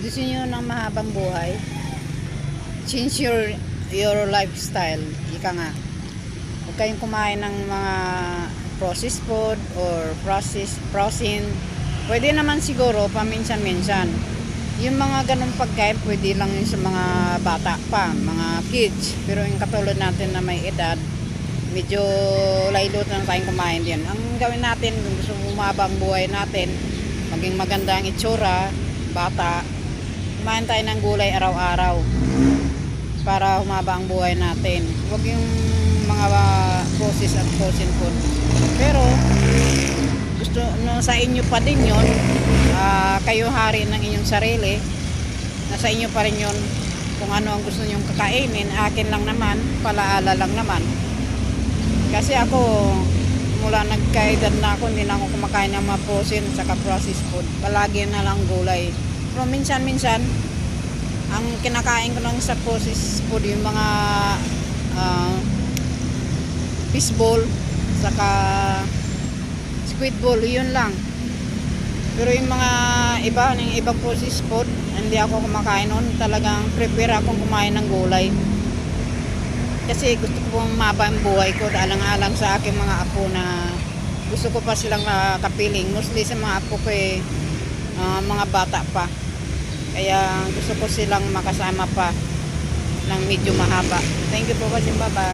Gusto niyo ng mahabang buhay? Change your lifestyle. Ika nga. Huwag kayong kumain ng mga processed food or frozen. Pwede naman siguro paminsan-minsan. Yung mga ganong pagkain, pwede lang yun sa mga bata pa, mga kids. Pero yung katulad natin na may edad, medyo laylot na tayong kumain din. Ang gawin natin, kung gusto umabang buhay natin, maging maganda ang itsura, bata, kumain tayo ng gulay araw-araw para humaba ang buhay natin. Huwag yung mga processed at frozen food. Pero gusto no, sa inyo pa din yun, kayo hari ng inyong sarili, nasa inyo pa rin yun kung ano ang gusto nyong kakainin. Akin lang naman, palaala lang naman. Kasi ako, mula nagkaedad na ako, hindi na ako kumakain ng mga frozen saka processed food. Palagi na lang gulay. Pero minsan-minsan, ang kinakain ko lang sa processed food, yung mga fishball, saka squid ball, yun lang. Pero yung mga yung ibang processed food, hindi ako kumakain nun. Talagang prepare akong kumain ng gulay. Kasi gusto ko pong maba ang buhay ko, alang-alang sa aking mga apo na gusto ko pa silang kapiling. Mostly sa mga apo ko mga bata pa. Kaya gusto ko silang makasama pa ng medyo mahaba. Thank you for watching. Bye-bye.